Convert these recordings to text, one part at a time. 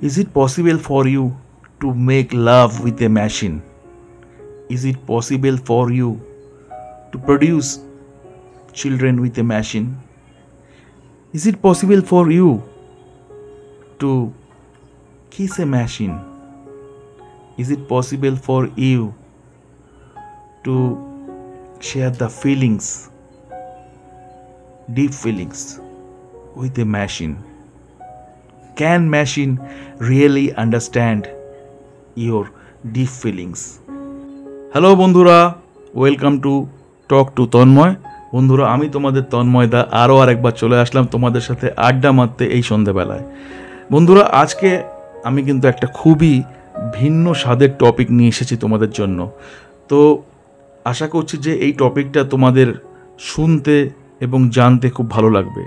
Is it possible for you to make love with a machine? Is it possible for you to produce children with a machine? Is it possible for you to kiss a machine? Is it possible for you to share the feelings, deep feelings with a machine? Can machine really understand your deep feelings? Hello বন্ধুরা, welcome to talk to Tanmoy. বন্ধুরা, আমি তোমাদের তন্ময়দা আরও আরেকবার চলে আসলাম তোমাদের সাথে আড্ডা মারতে এই সন্ধেবেলায়। বন্ধুরা, আজকে আমি কিন্তু একটা খুবই ভিন্ন স্বাদের টপিক নিয়ে এসেছি তোমাদের জন্য। তো আশা করছি যে এই টপিকটা তোমাদের শুনতে এবং জানতে খুব ভালো লাগবে।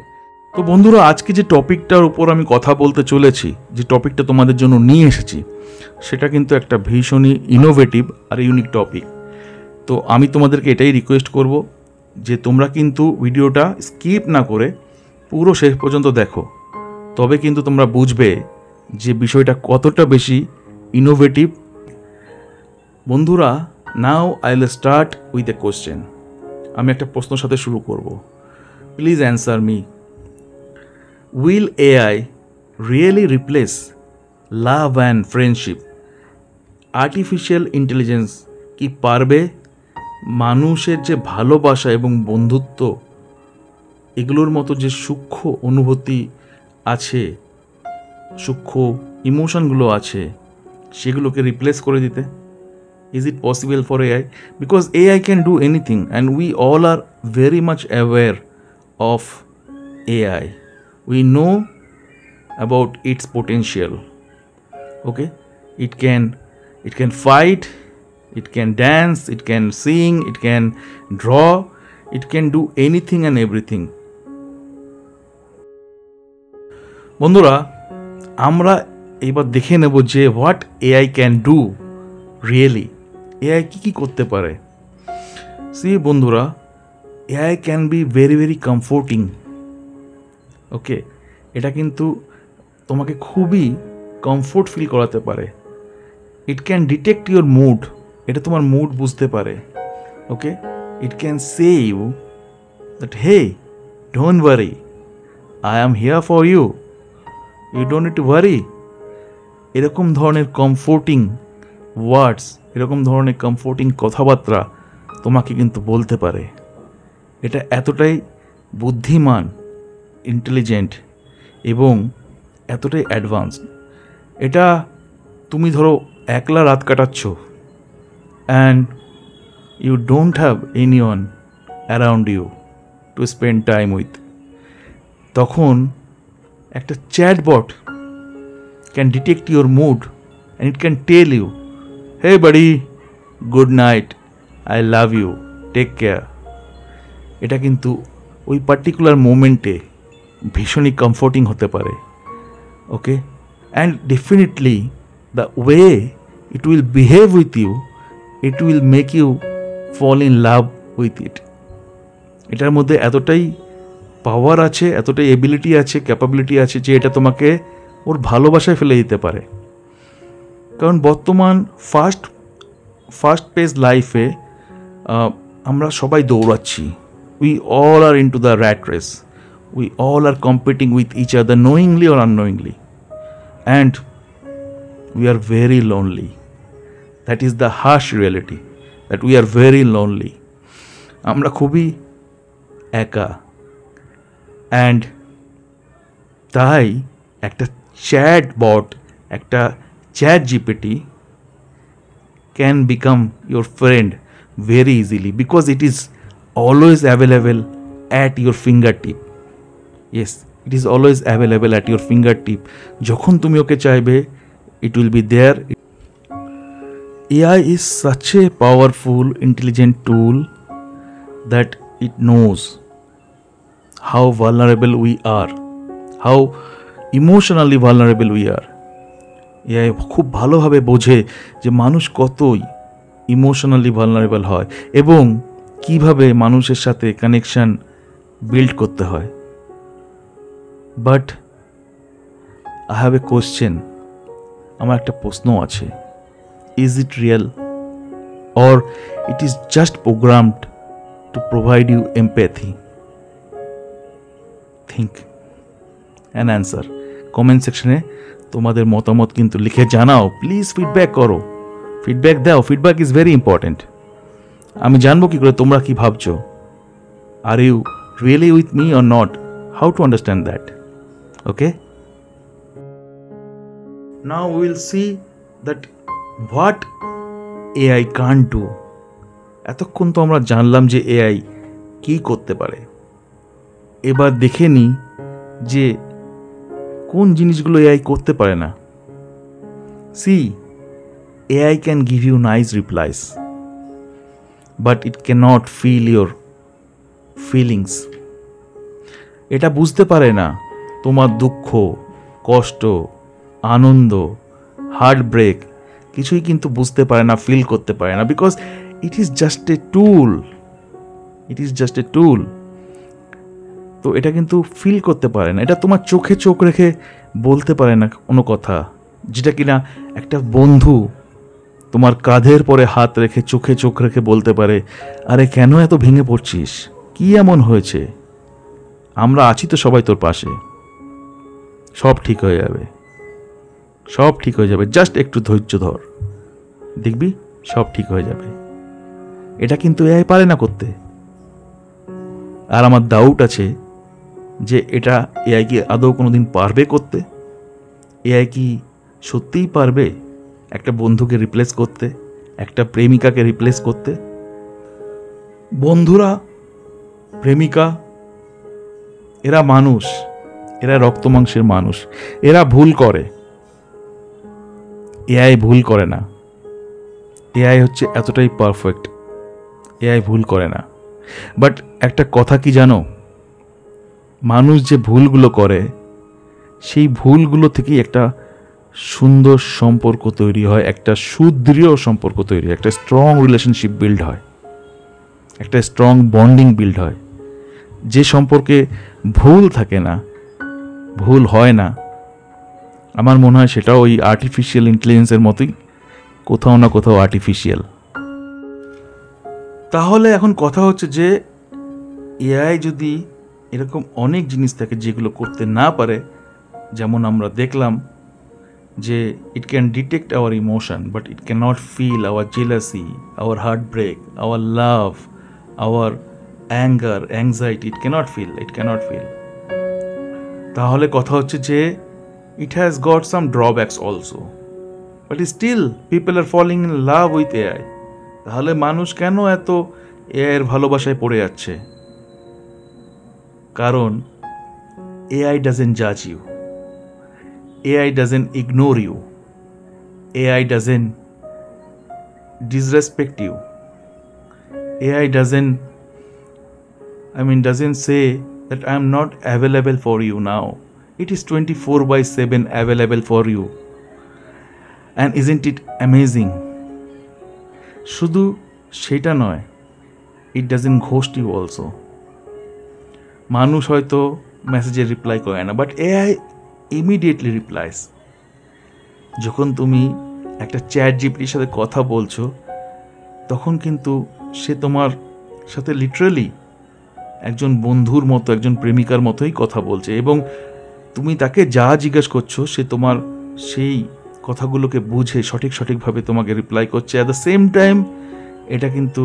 তো বন্ধুরা, আজকে যে টপিকটার উপর আমি কথা বলতে চলেছি, যে টপিকটা তোমাদের জন্য নিয়ে এসেছি, সেটা কিন্তু একটা ভীষণই ইনোভেটিভ আর ইউনিক টপিক। তো আমি তোমাদেরকে এটাই রিকোয়েস্ট করব যে তোমরা কিন্তু ভিডিওটা স্কিপ না করে পুরো শেষ পর্যন্ত দেখো, তবে কিন্তু তোমরা বুঝবে যে বিষয়টা কতটা বেশি ইনোভেটিভ। বন্ধুরা, now I will start with a question. আমি একটা প্রশ্নের সাথে শুরু করব। Please answer me. Will AI really replace love and friendship? Artificial intelligence কি পারবে মানুষের যে ভালোবাসা এবং বন্ধুত্ব, এগুলোর মতো যে সূক্ষ্ম অনুভূতি আছে, সূক্ষ্ম ইমোশনগুলো আছে, সেগুলোকে রিপ্লেস করে দিতে? Is it possible for AI? Because AI can do anything and we all are very much aware of AI. We know about its potential. Okay, it can fight, it can dance, it can sing, it can draw, it can do anything and everything. বন্ধুরা, আমরা এবার দেখে নেব যে what AI can do really. AI কি করতে পারে? See বন্ধুরা, AI can be very very comforting. Okay, এটা কিন্তু তোমাকে খুবই কমফোর্ট ফিল করাতে পারে। It can detect your mood, এটা তোমার মুড বুঝতে পারে। Okay, it can say you that hey don't worry, I am here for you, you don't need to worry. এরকম ধরনের কমফোর্টিং ওয়ার্ডস, এরকম ধরনের কমফোর্টিং কথাবার্তা তোমাকে কিন্তু বলতে পারে। এটা এতটাই বুদ্ধিমান, ইন্টেলিজেন্ট এবং এতটাই অ্যাডভান্সড। এটা তুমি ধরো একলা রাত কাটাচ্ছ and you don't have anyone around you to spend time with, তখন একটা chatbot can detect your mood and it can tell you, hey buddy, good night, I love you, take care. এটা কিন্তু ওই পার্টিকুলার মোমেন্টে ভীষণই comforting হতে পারে। Okay, and definitely the way it will behave with you, it will make you fall in love with it. এটার মধ্যে এতটাই পাওয়ার আছে, এতটাই এবিলিটি আছে, ক্যাপাবিলিটি আছে যে এটা তোমাকে ওর ভালোবাসায় ফেলে দিতে পারে। কারণ বর্তমান ফাস্ট পেস লাইফে আমরা সবাই দৌড়াচ্ছি। We all are into the rat race. We all are competing with each other knowingly or unknowingly. And we are very lonely. That is the harsh reality, that we are very lonely. আমরা খুবই একা। And তাই একটা chat বট, একটা chat GPT can become your friend very easily because it is always available at your fingertip. Yes, it is always available at your fingertip. যখন তুমি ওকে চাইবে, it will be there. AI is such a powerful, intelligent tool that it knows how vulnerable we are, how emotionally vulnerable we are. AI খুব ভালোভাবে বোঝে যে মানুষ কতই emotionally vulnerable হয় এবং কিভাবে মানুষের সাথে কানেকশন বিল্ড করতে হয়। But I have a question আমার একটা প্রশ্ন আছে, is it real or it is just programmed to provide you empathy? Think and answer. Comment সেকশনে তোমাদের মতামত কিন্তু লিখে জানাও, প্লিজ ফিডব্যাক করো, ফিডব্যাক দাও, ফিডব্যাক ইজ ভেরি ইম্পর্টেন্ট। আমি জানবো কি করে তোমরা কি ভাবছো। Are you really with me or not? How to understand that? Okay, now we will see that what AI can't do. এতক্ষণ তো আমরা জানলাম যে এআই কী করতে পারে, এবার দেখে নিই যে কোন জিনিসগুলো এআই করতে পারে না। See, AI can give you nice replies, but it can't feel your feelings. এটা বুঝতে পারে না তোমার দুঃখ, কষ্ট, আনন্দ, হার্ট ব্রেক, কিছুই কিন্তু বুঝতে পারে না, ফিল করতে পারে না, because it is just a tool. It is just a tool. তো এটা কিন্তু ফিল করতে পারে না, এটা তোমার চোখে চোখ রেখে বলতে পারে না কোনো কথা, যেটা কিনা একটা বন্ধু তোমার কাঁধের পরে হাত রেখে চোখে চোখ রেখে বলতে পারে, আরে কেন এত ভেঙে পড়ছিস, কি এমন হয়েছে, আমরা আছি তো সবাই তোর পাশে, সব ঠিক হয়ে যাবে, সব ঠিক হয়ে যাবে, জাস্ট একটু ধৈর্য ধর, দেখবি সব ঠিক হয়ে যাবে। এটা কিন্তু এআই পারে না করতে। আর আমার ডাউট আছে যে এটা এআই কি আদৌ কোনোদিন পারবে করতে? এআই কি সত্যিই পারবে একটা বন্ধুকে রিপ্লেস করতে, একটা প্রেমিকাকে রিপ্লেস করতে? বন্ধুরা, প্রেমিকা, এরা মানুষ, এরা রক্ত মাংসের মানুষ, এরা ভুল করে, এআই ভুল করে না। এআই হচ্ছে এতটাই পারফেক্ট, এআই ভুল করে না। বাট একটা কথা কি জানো, মানুষ যে ভুলগুলো করে সেই ভুলগুলো থেকেই একটা সুন্দর সম্পর্ক তৈরি হয়, একটা সুদৃঢ় সম্পর্ক তৈরি হয়, একটা স্ট্রং রিলেশনশিপ বিল্ড হয়, একটা স্ট্রং বন্ডিং বিল্ড হয়। যে সম্পর্কে ভুল থাকে না, ভুল হয় না, আমার মনে হয় সেটাও ওই আর্টিফিশিয়াল ইন্টেলিজেন্সের মতোই কোথাও না কোথাও আর্টিফিশিয়াল। তাহলে এখন কথা হচ্ছে যে এআই যদি এরকম অনেক জিনিস থাকে যেগুলো করতে না পারে, যেমন আমরা দেখলাম যে it can detect our emotion but it can not feel our jealousy, our heartbreak, our love, our anger, anxiety, it can't feel. তাহলে কথা হচ্ছে যে it has got some drawbacks also, but still people are falling in love with AI. তাহলে মানুষ কেন এত এআইয়ের ভালোবাসায় পড়ে যাচ্ছে? কারণ এআই ডাজেন্ট জাজ you, AI doesn't ignore you, AI doesn't disrespect you, AI doesn't say that I am not available for you now. It is 24/7 available for you. And isn't it amazing? শুধু সেটা নয়, it doesn't ghost you also. মানুষ হয়তো মেসেজে reply করে না, but AI immediately replies. যখন তুমি একটা চ্যাট জিপিটির সাথে কথা বলছো, তখন কিন্তু সে তোমার সাথে লিটারালি একজন বন্ধুর মতো, একজন প্রেমিকার মতোই কথা বলছে, এবং তুমি তাকে যা জিজ্ঞেস করছো সে তোমার সেই কথাগুলোকে বুঝে সঠিকভাবে তোমাকে রিপ্লাই করছে। অ্যাট দ্য সেম টাইম এটা কিন্তু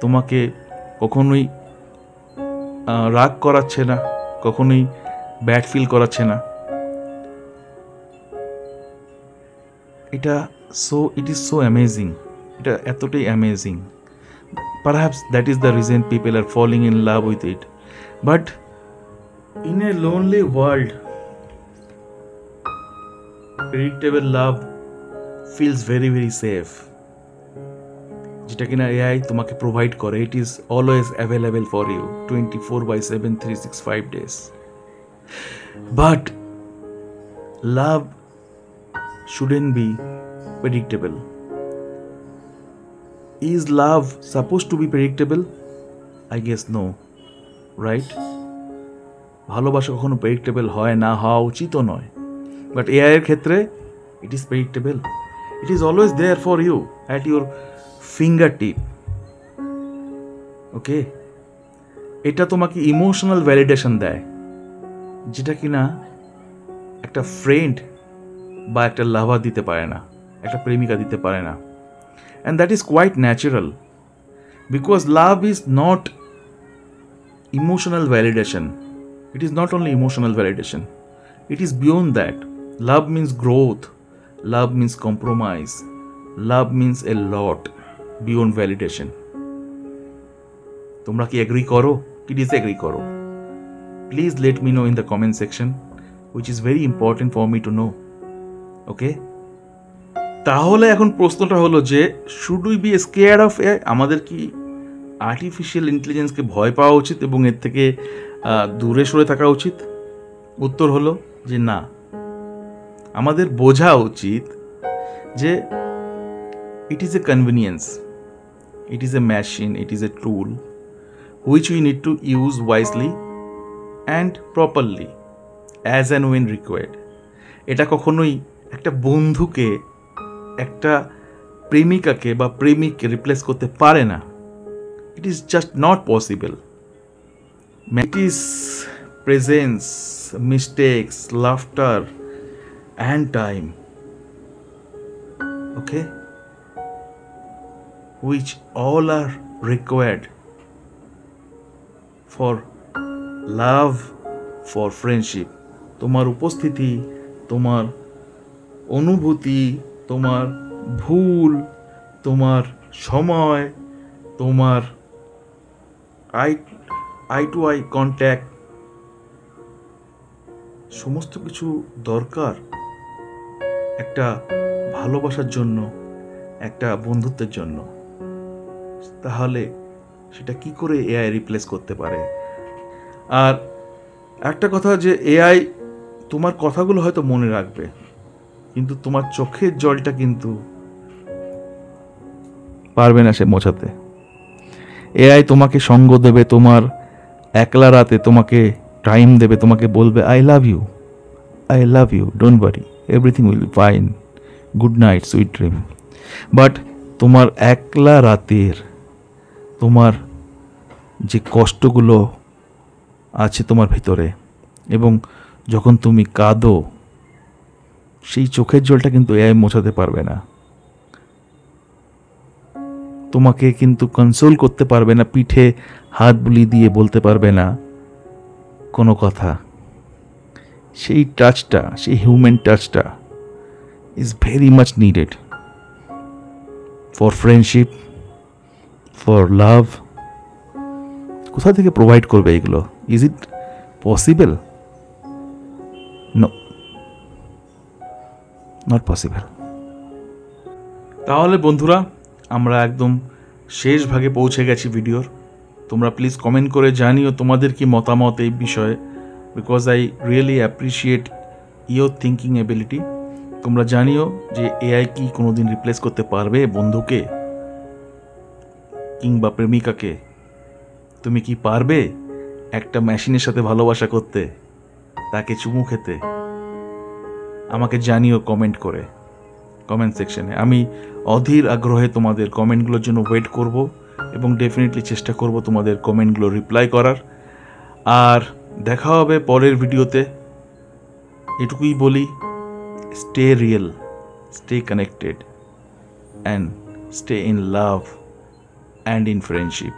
তোমাকে কখনোই রাগ করাচ্ছে না, কখনোই ব্যাড ফিল করাচ্ছে না। ইট ইজ সো অ্যামেজিং, এটা এতটাই amazing. Perhaps that is the reason people are falling in love with it. But in a lonely world, predictable love feels very very safe. যেটা কিনা এআই তোমাকে provide করে, it is always available for you 24/7 365 days. But love shouldn't be predictable. Is love supposed to be predictable? I guess no, right? ভালোবাসা কখনো predictable হয় না, হওয়া উচিতও নয়। বাট এআই এর ক্ষেত্রে it is predictable, it is always there for you at your fingertip. ওকে, এটা তোমাকে ইমোশনাল ভ্যালিডেশন দেয়, যেটা কিনা একটা ফ্রেন্ড বা একটা লাভার দিতে পারে না, একটা প্রেমিকা দিতে পারে না। And that is quite natural, because love is not emotional validation. It is not only emotional validation, it is beyond that. Love means growth, love means compromise, love means a lot beyond validation. তোমরা কি agri করো কি disagree করো? Please let me no in the comment section, which is very important for me to know. ওকে, তাহলে এখন প্রশ্নটা হলো যে should we be scared of AI? আমাদের কি আর্টিফিশিয়াল ইন্টেলিজেন্সকে ভয় পাওয়া উচিত এবং এর থেকে দূরে সরে থাকা উচিত? উত্তর হলো যে না, আমাদের বোঝা উচিত যে it is a convenience, it is a machine, it is a tool which we need to use wisely and properly as and when required. এটা কখনোই একটা বন্ধুকে, একটা প্রেমিকাকে বা প্রেমিককে রিপ্লেস করতে পারে না। ইট is just not possible. It is presence, mistakes, laughter and time, okay, which all are required for love, for friendship. তোমার উপস্থিতি, তোমার অনুভূতি, তোমার ভুল, তোমার সময়, তোমার আই টু আই কন্ট্যাক্ট, সমস্ত কিছু দরকার একটা ভালোবাসার জন্য, একটা বন্ধুত্বের জন্য। তাহলে সেটা কি করে এআই রিপ্লেস করতে পারে? আর একটা কথা, যে এআই তোমার কথাগুলো হয়তো মনে রাখবে, কিন্তু তোমার চোখের জলটা কিন্তু পারবে না সে মোছাতে। এআই তোমাকে সঙ্গ দেবে, তোমার একলা রাতে তোমাকে টাইম দেবে, তোমাকে বলবে I love you, I love you, don't worry, everything will be fine, good night, sweet dream. But তোমার একলা রাতের তোমার যে কষ্টগুলো আছে তোমার ভিতরে, এবং যখন তুমি কাঁদো, সেই চোখের জলটা কিন্তু এআই মোছাতে পারবে না। তোমাকে কিন্তু কনসোল করতে পারবে না, পিঠে হাত বুলিয়ে দিয়ে বলতে পারবে না কোনো কথা। সেই টাচটা, সেই হিউম্যান টাচটা is very much needed for friendship, for love. কোথা থেকে প্রোভাইড করবে এগুলো? Is it possible? No, not possible. তাহলে বন্ধুরা, আমরা একদম শেষ ভাগে পৌঁছে গেছি ভিডিওর। তোমরা প্লিজ কমেন্ট করে জানিও তোমাদের কি মতামত এই বিষয়ে, because I really appreciate your thinking ability. তোমরা জানিও যে এআই কি কোনোদিন রিপ্লেস করতে পারবে বন্ধুকে কিংবা প্রেমিকাকে? তুমি কি পারবে একটা মেশিনের সাথে ভালোবাসা করতে, তাকে চুমু খেতে? আমাকে জানিও কমেন্ট করে, কমেন্ট সেকশনে। আমি অধীর আগ্রহে তোমাদের কমেন্টগুলোর জন্য ওয়েট করব এবং ডেফিনেটলি চেষ্টা করব তোমাদের কমেন্টগুলো রিপ্লাই করার। আর দেখা হবে পরের ভিডিওতে। এটুকুই বলি, stay real, stay connected and stay in love and in friendship.